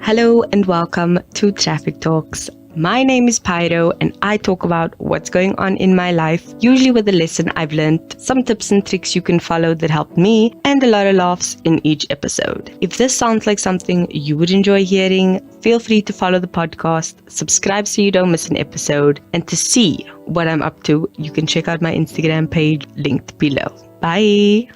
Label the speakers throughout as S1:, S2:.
S1: Hello and welcome to Traffic Talks. My name is Pyro and I talk about what's going on in my life, usually with a lesson I've learned, some tips and tricks you can follow that helped me, and a lot of laughs in each episode. If this sounds like something you would enjoy hearing, feel free to follow the podcast, subscribe so you don't miss an episode, and to see what I'm up to, you can check out my Instagram page linked below. Bye!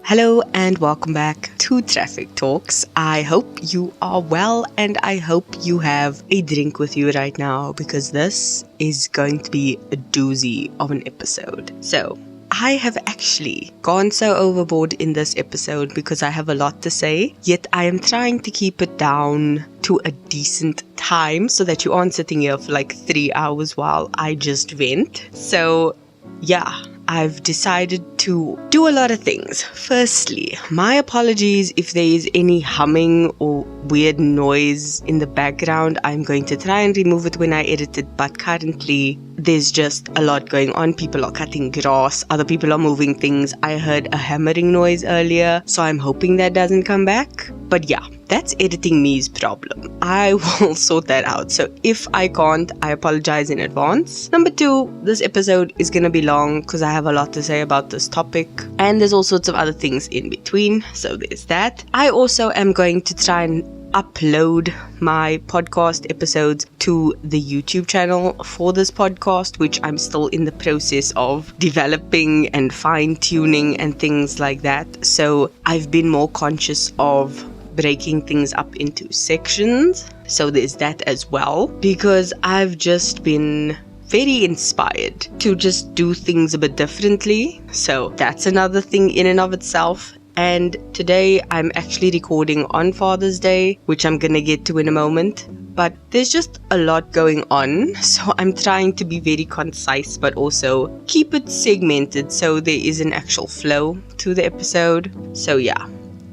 S1: Hello and welcome back to Traffic Talks. I hope you are well and I hope you have a drink with you right now because this is going to be a doozy of an episode. So, I have actually gone so overboard in this episode because I have a lot to say, yet I am trying to keep it down to a decent time so that you aren't sitting here for like 3 hours while I just vent. So, yeah. I've decided to do a lot of things. Firstly, my apologies if there is any humming or weird noise in the background. I'm going to try and remove it when I edit it, but currently there's just a lot going on. People are cutting grass, other people are moving things. I heard a hammering noise earlier, so I'm hoping that doesn't come back. But yeah, that's editing me's problem. I will sort that out. So if I can't, I apologize in advance. Number 2, this episode is going to be long because I have a lot to say about this topic. And there's all sorts of other things in between. So there's that. I also am going to try and upload my podcast episodes to the YouTube channel for this podcast, which I'm still in the process of developing and fine-tuning and things like that. So I've been more conscious of breaking things up into sections. So there's that as well, because I've just been very inspired to just do things a bit differently. So that's another thing in and of itself. And today I'm actually recording on Father's Day, which I'm gonna get to in a moment. But there's just a lot going on, so I'm trying to be very concise but also keep it segmented so there is an actual flow to the episode. So yeah,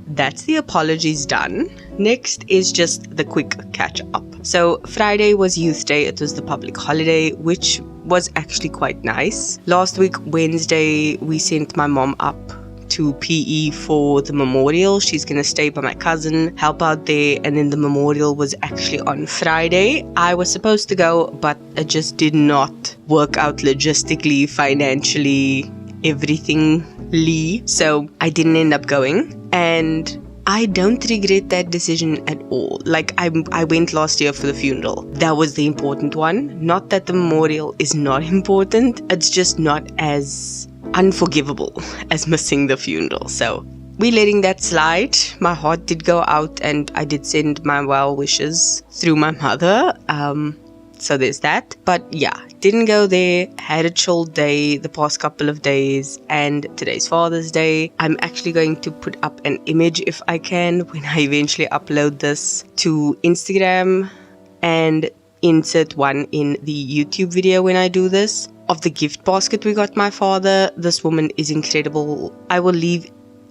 S1: that's the apologies done. Next is just the quick catch up. So Friday was Youth Day. It was the public holiday, which was actually quite nice. Last week, Wednesday, we sent my mom up to PE for the memorial. She's gonna stay by my cousin, help out there, and then the memorial was actually on Friday. I was supposed to go, but it just did not work out logistically, financially, everythingly. So I didn't end up going, and I don't regret that decision at all. Like, I went last year for the funeral. That was the important one. Not that the memorial is not important. It's just not as unforgivable as missing the funeral. So we're letting that slide. My heart did go out and I did send my well wishes through my mother. So there's that. But yeah, didn't go there. Had a chill day the past couple of days, and today's Father's Day. I'm actually going to put up an image if I can when I eventually upload this to Instagram, and insert one in the YouTube video when I do this, of the gift basket we got my father. This woman is incredible. I will leave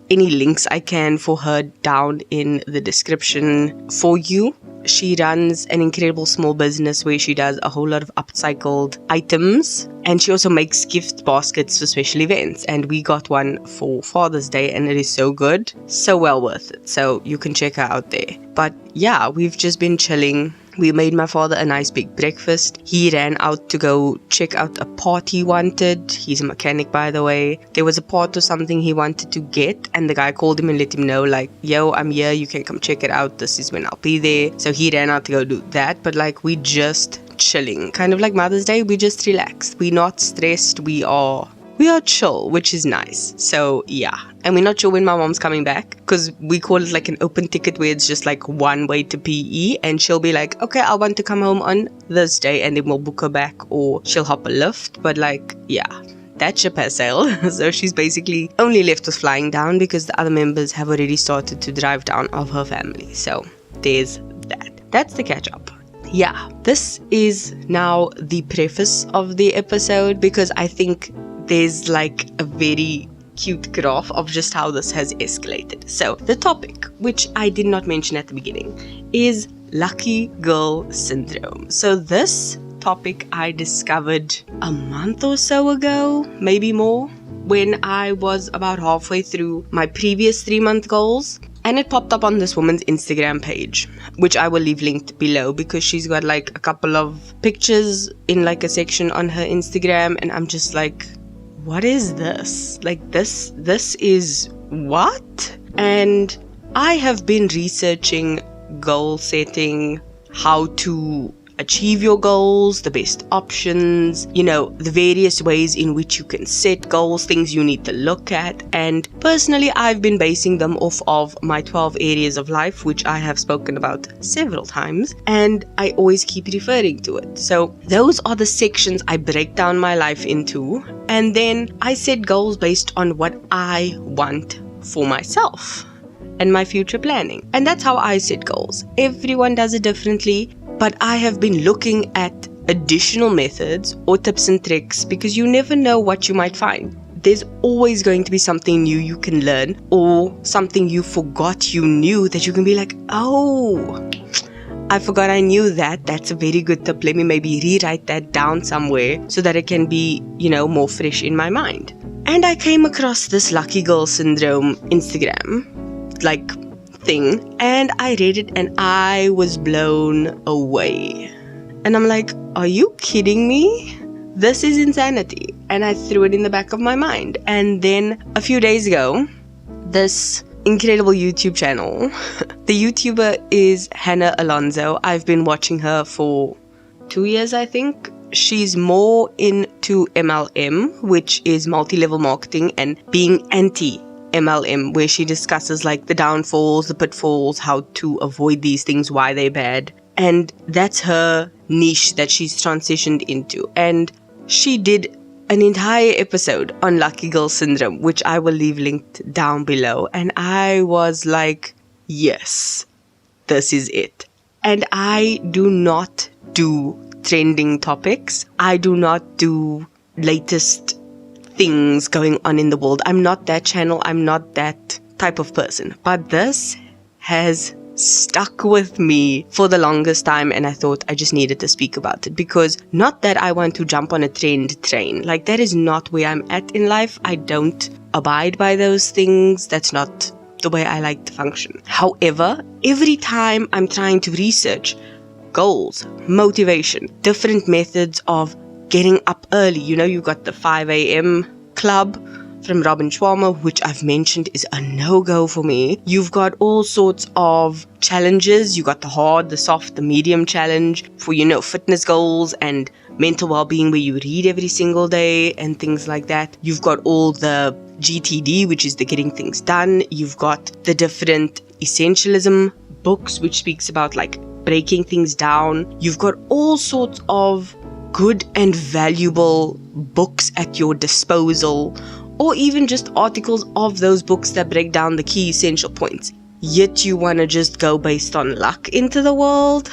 S1: any links I can for her down in the description for you. She runs an incredible small business where she does a whole lot of upcycled items, and she also makes gift baskets for special events, and we got one for Father's Day and it is so good, so well worth it. So you can check her out there. But yeah, we've just been chilling. We made my father a nice big breakfast. He ran out to go check out a part he wanted. He's a mechanic, by the way. There was a part or something he wanted to get, and the guy called him and let him know, like, yo, I'm here, you can come check it out. This is when I'll be there. So he ran out to go do that. But like, we just chilling. Kind of like Mother's Day, we just relaxed. We're not stressed. We are chill, which is nice. So yeah, and we're not sure when my mom's coming back, because we call it like an open ticket where it's just like one way to PE, and she'll be like, okay, I want to come home on this day, and then we'll book her back, or she'll hop a lift. But like, yeah, that ship has sailed. So she's basically only left with flying down because the other members have already started to drive down of her family. So there's that. That's the catch up. Yeah, this is now the preface of the episode, because I think there's like a very cute graph of just how this has escalated. So the topic, which I did not mention at the beginning, is lucky girl syndrome. So this topic I discovered a month or so ago, maybe more, when I was about halfway through my previous 3-month goals. And it popped up on this woman's Instagram page, which I will leave linked below because she's got like a couple of pictures in like a section on her Instagram. And I'm just like, what is this? Like this is what? And I have been researching goal setting, how to achieve your goals, the best options, the various ways in which you can set goals, things you need to look at. And personally, I've been basing them off of my 12 areas of life, which I have spoken about several times, and I always keep referring to it. So those are the sections I break down my life into, and then I set goals based on what I want for myself and my future planning. And that's how I set goals. Everyone does it differently. But I have been looking at additional methods or tips and tricks because you never know what you might find. There's always going to be something new you can learn or something you forgot you knew that you can be like, oh, I forgot I knew that. That's a very good tip. Let me maybe rewrite that down somewhere so that it can be, more fresh in my mind. And I came across this Lucky Girl Syndrome Instagram, thing, and I read it and I was blown away. And I'm like, are you kidding me? This is insanity. And I threw it in the back of my mind. And then a few days ago, this incredible YouTube channel, the YouTuber is Hannah Alonso. I've been watching her for 2 years, I think. She's more into MLM, which is multi-level marketing, and being anti-MLM, where she discusses the downfalls, the pitfalls, how to avoid these things, why they're bad. And that's her niche that she's transitioned into. And she did an entire episode on Lucky Girl Syndrome, which I will leave linked down below. And I was like, yes, this is it. And I do not do trending topics. I do not do latest things going on in the world. I'm not that channel. I'm not that type of person. But this has stuck with me for the longest time, and I thought I just needed to speak about it, because not that I want to jump on a trend train. That is not where I'm at in life. I don't abide by those things. That's not the way I like to function. However, every time I'm trying to research goals, motivation, different methods of getting up early. You've got the 5 a.m. club from Robin Schwarmer, which I've mentioned is a no-go for me. You've got all sorts of challenges. You got the hard, the soft, the medium challenge for, fitness goals and mental well-being, where you read every single day and things like that. You've got all the GTD, which is the getting things done. You've got the different essentialism books, which speaks about breaking things down. You've got all sorts of good and valuable books at your disposal, or even just articles of those books that break down the key essential points. Yet you want to just go based on luck into the world.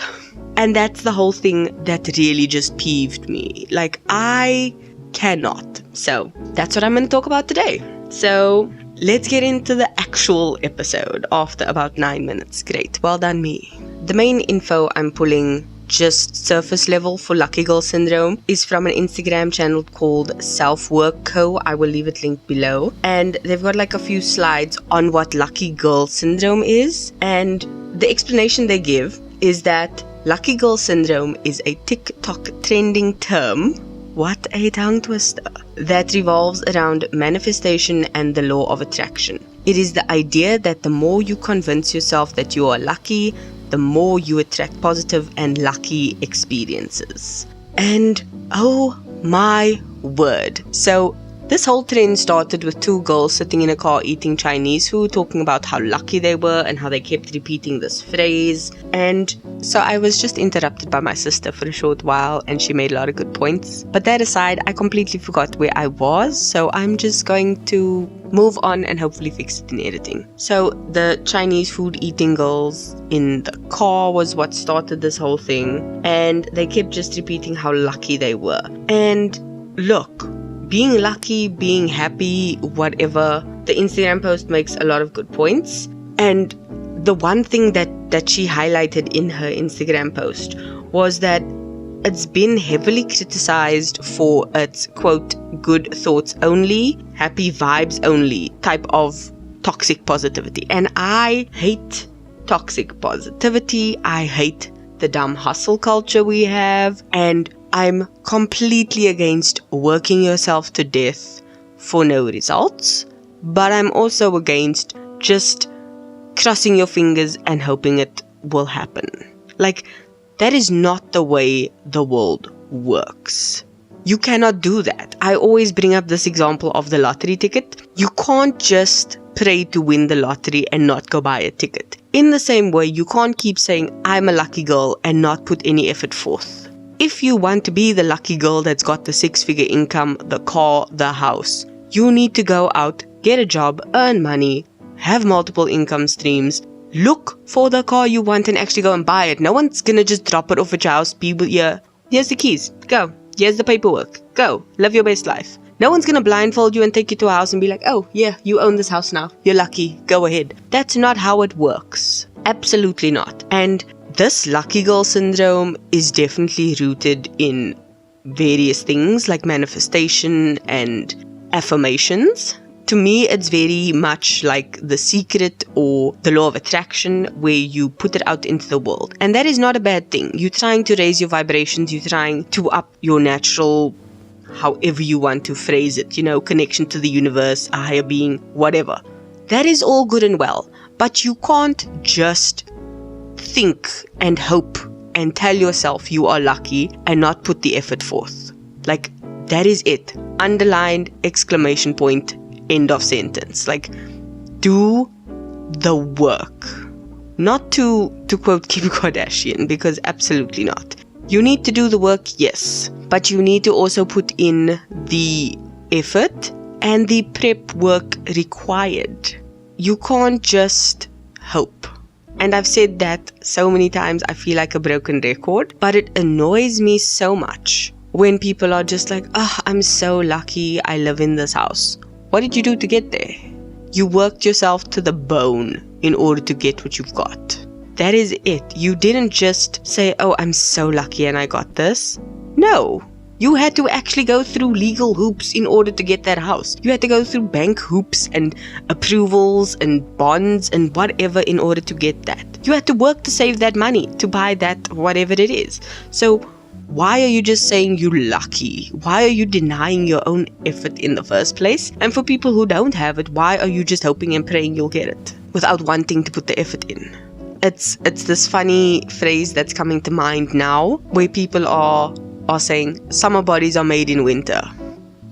S1: And that's the whole thing that really just peeved me. I cannot. So that's what I'm going to talk about today. So let's get into the actual episode after about 9 minutes. Great. Well done me. The main info I'm pulling just surface level for Lucky Girl Syndrome is from an Instagram channel called Self Work Co. I will leave it linked below. And they've got a few slides on what Lucky Girl Syndrome is. And the explanation they give is that Lucky Girl Syndrome is a TikTok trending term. What a tongue twister. That revolves around manifestation and the law of attraction. It is the idea that the more you convince yourself that you are lucky, the more you attract positive and lucky experiences. And oh my word. So this whole trend started with 2 girls sitting in a car eating Chinese food, talking about how lucky they were and how they kept repeating this phrase. And so I was just interrupted by my sister for a short while, and she made a lot of good points. But that aside, I completely forgot where I was, so I'm just going to move on and hopefully fix it in editing. So the Chinese food eating girls in the car was what started this whole thing, and they kept just repeating how lucky they were. And look, being lucky, being happy, whatever, the Instagram post makes a lot of good points. And the one thing that she highlighted in her Instagram post was that it's been heavily criticized for its, quote, good thoughts only, happy vibes only type of toxic positivity. And I hate toxic positivity. I hate the dumb hustle culture we have. And I'm completely against working yourself to death for no results. But I'm also against just crossing your fingers and hoping it will happen. Like, that is not the way the world works. You cannot do that. I always bring up this example of the lottery ticket. You can't just pray to win the lottery and not go buy a ticket. In the same way, you can't keep saying, I'm a lucky girl, and not put any effort forth. If you want to be the lucky girl that's got the 6-figure income, the car, the house, you need to go out, get a job, earn money, have multiple income streams, look for the car you want and actually go and buy it. No one's gonna just drop it off at your house. People, here's the keys, go. Here's the paperwork. Go. Live your best life. No one's going to blindfold you and take you to a house and be like, oh, yeah, you own this house now. You're lucky. Go ahead. That's not how it works. Absolutely not. And this lucky girl syndrome is definitely rooted in various things like manifestation and affirmations. To me, it's very much like The Secret or the law of attraction, where you put it out into the world. And that is not a bad thing. You're trying to raise your vibrations. You're trying to up your natural, however you want to phrase it, connection to the universe, a higher being, whatever. That is all good and well. But you can't just think and hope and tell yourself you are lucky and not put the effort forth. Like, that is it. Underlined, exclamation point, end of sentence. Like, do the work. Not to quote Kim Kardashian, because absolutely not. You need to do the work, yes, but you need to also put in the effort and the prep work required. You can't just hope. And I've said that so many times, I feel like a broken record, but it annoys me so much when people are just like, I'm so lucky I live in this house. What did you do to get there? You worked yourself to the bone in order to get what you've got. That is it. You didn't just say, I'm so lucky and I got this. No. You had to actually go through legal hoops in order to get that house. You had to go through bank hoops and approvals and bonds and whatever in order to get that. You had to work to save that money, to buy that, whatever it is. So why are you just saying you're lucky? Why are you denying your own effort in the first place? And for people who don't have it, why are you just hoping and praying you'll get it without wanting to put the effort in? It's this funny phrase that's coming to mind now, where people are saying summer bodies are made in winter,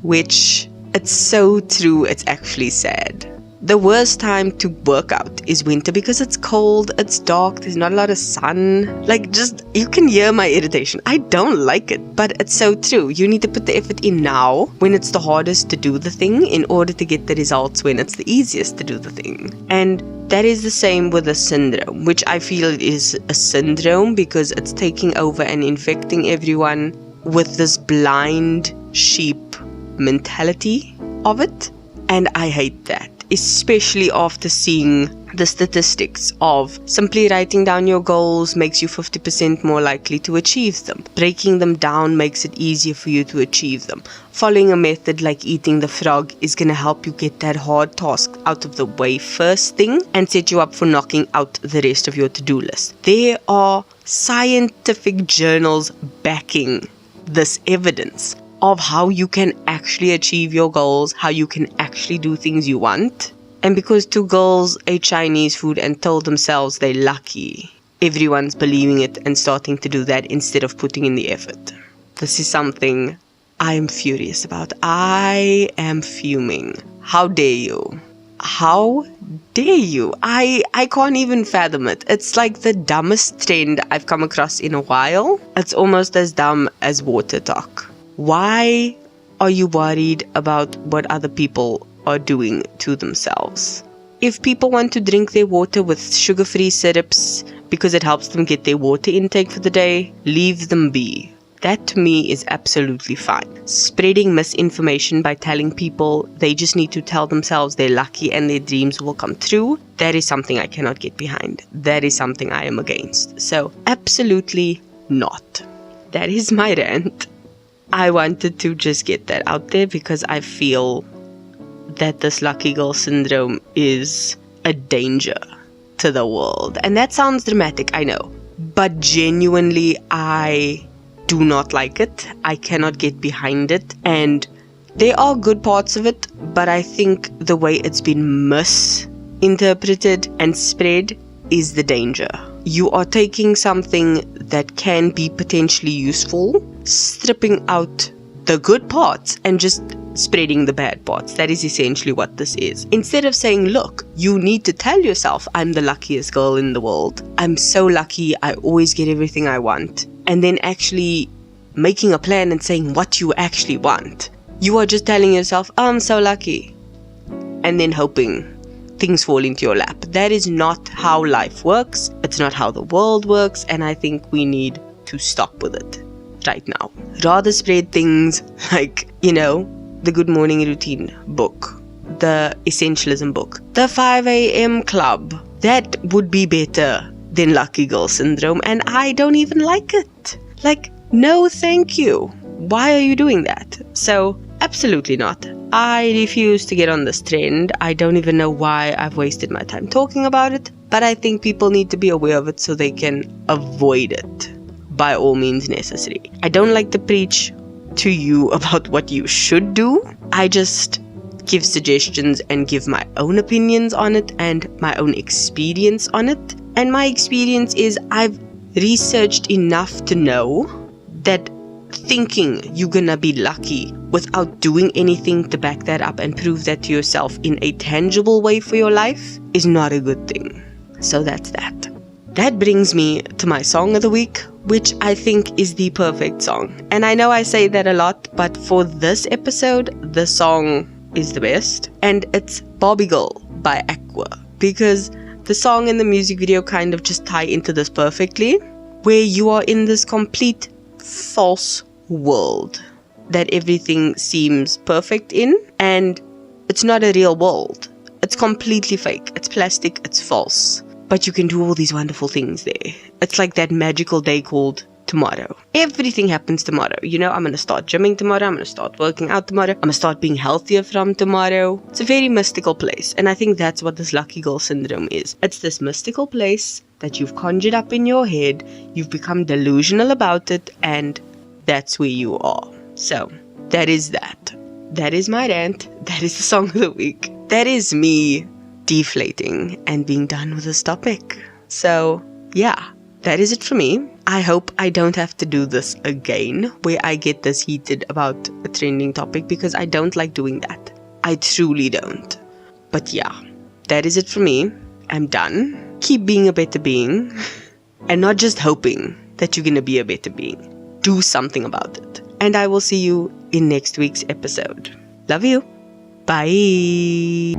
S1: which it's so true, it's actually sad. The worst time to work out is winter because it's cold, it's dark, there's not a lot of sun. Like, just, you can hear my irritation. I don't like it, but it's so true. You need to put the effort in now when it's the hardest to do the thing in order to get the results when it's the easiest to do the thing. And that is the same with the syndrome, which I feel is a syndrome because it's taking over and infecting everyone with this blind sheep mentality of it. And I hate that. Especially after seeing the statistics of simply writing down your goals makes you 50% more likely to achieve them. Breaking them down makes it easier for you to achieve them. Following a method like eating the frog is going to help you get that hard task out of the way first thing and set you up for knocking out the rest of your to-do list. There are scientific journals backing this evidence of how you can actually achieve your goals, how you can actually do things you want. And because two girls ate Chinese food and told themselves they're lucky, everyone's believing it and starting to do that instead of putting in the effort. This is something I am furious about. I am fuming. How dare you? How dare you? I can't even fathom it. It's like the dumbest trend I've come across in a while. It's almost as dumb as water talk. Why are you worried about what other people are doing to themselves? If people want to drink their water with sugar-free syrups because it helps them get their water intake for the day, leave them be. That to me is absolutely fine. Spreading misinformation by telling people they just need to tell themselves they're lucky and their dreams will come true, that is something I cannot get behind. That is something I am against. So absolutely not. That is my rant. I wanted to just get that out there because I feel that this lucky girl syndrome is a danger to the world. And that sounds dramatic, I know. But genuinely, I do not like it. I cannot get behind it. And there are good parts of it, but I think the way it's been misinterpreted and spread is the danger. You are taking something that can be potentially useful, stripping out the good parts and just spreading the bad parts. That is essentially what this is. Instead of saying, look, you need to tell yourself, I'm the luckiest girl in the world. I'm so lucky. I always get everything I want. And then actually making a plan and saying what you actually want. You are just telling yourself, oh, I'm so lucky. And then hoping things fall into your lap. That is not how life works. It's not how the world works. And I think we need to stop with it right now. Rather spread things like, the Good Morning Routine book, the Essentialism book, the 5 a.m. club. That would be better than Lucky Girl Syndrome. And I don't even like it. No, thank you. Why are you doing that? So, absolutely not. I refuse to get on this trend. I don't even know why I've wasted my time talking about it, but I think people need to be aware of it so they can avoid it by all means necessary. I don't like to preach to you about what you should do. I just give suggestions and give my own opinions on it and my own experience on it. And my experience is I've researched enough to know that thinking you're gonna be lucky without doing anything to back that up and prove that to yourself in a tangible way for your life is not a good thing. So that's that. That brings me to my song of the week, which I think is the perfect song. And I know I say that a lot, but for this episode, the song is the best. And it's Barbie Girl by Aqua, because the song and the music video kind of just tie into this perfectly, where you are in this complete false world that everything seems perfect in, and it's not a real world. It's completely fake. It's plastic. It's false. But you can do all these wonderful things there. It's like that magical day called tomorrow. Everything happens tomorrow. I'm going to start gymming tomorrow. I'm going to start working out tomorrow. I'm going to start being healthier from tomorrow. It's a very mystical place. And I think that's what this lucky girl syndrome is. It's this mystical place that you've conjured up in your head. You've become delusional about it. And that's where you are. So that is that. That is my rant. That is the song of the week. That is me deflating and being done with this topic. So yeah, that is it for me. I hope I don't have to do this again where I get this heated about a trending topic, because I don't like doing that. I truly don't. But yeah, that is it for me. I'm done. Keep being a better being and not just hoping that you're going to be a better being. Do something about it. And I will see you in next week's episode. Love you. Bye.